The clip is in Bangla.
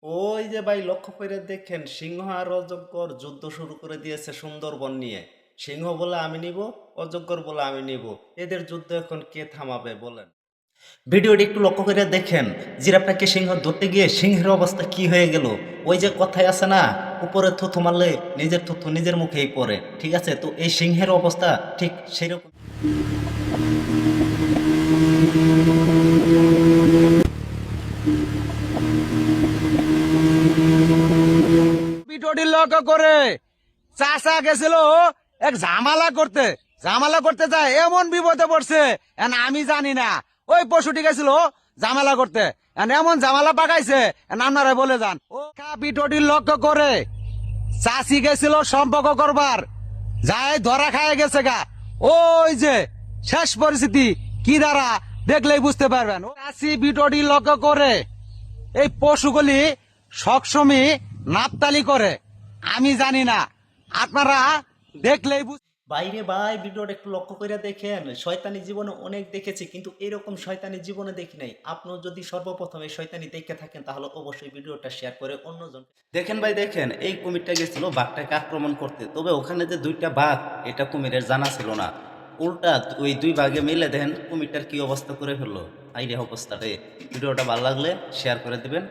ওই যে ভাই লক্ষ্য করে দেখেন, সিংহ আর অজগর যুদ্ধ শুরু করে দিয়েছে সুন্দরবন নিয়ে। সিংহ বলে আমি নিব, অজগর বলে আমি নিব। এদের যুদ্ধ এখন কে থামাবে বলেন? ভিডিওটি একটু লক্ষ্য করে দেখেন, জিরাফটাকে সিংহ ধরতে গিয়ে সিংহের অবস্থা কি হয়ে গেল। ওই যে কথায় আছে না, উপরে থুথু মারলে নিজের থুথু নিজের মুখেই পড়ে। ঠিক আছে, তো এই সিংহের অবস্থা ঠিক সেরকম। ভিডিওটি লক্ষ্য করে চাচা গেছিল এক ঝামেলা করতে যায় এমন বিপদে পড়ছে। আমি জানি না ওই পশুটি গেছিল ঝামেলা করতে, এমন ঝামেলা পাকাইছে। আপনারা বলে যান ও ভিডিওটি লক্ষ্য করে চাচি গেছিল সম্পর্ক করবার, যায় ধরা খায় গেছে গা। ওই যে শেষ পরিস্থিতি কি দ্বারা দেখলেই বুঝতে পারবেন। চাচি ভিডিওটি লক্ষ্য করে এই পশুগুলি সবসময় নাপতালি করে, আমি জানি না, আপনারা দেখলেই বাইরে ভাই, ভিডিওটা একটু লক্ষ্য করে দেখেন। শয়তানি জীবনে অনেক দেখেছি, কিন্তু এরকম শয়তানি জীবনে দেখি নাই। আপনিও যদি সর্বপ্রথম এই শয়তানি দেখে থাকেন তাহলে অবশ্যই ভিডিওটা শেয়ার করে অন্যজন দেখেন। ভাই দেখেন, এই কুমিরটা গেছিল বাঘটাকে আক্রমণ করতে, তবে ওখানে যে দুইটা বাঘ এটা কুমিরের জানা ছিল না। উল্টা ওই দুই বাঘে মিলে দেখেন কুমিরটার কি অবস্থা করে ফেললো। আইরে অবস্থা রে। ভিডিওটা ভালো লাগলে শেয়ার করে দিবেন।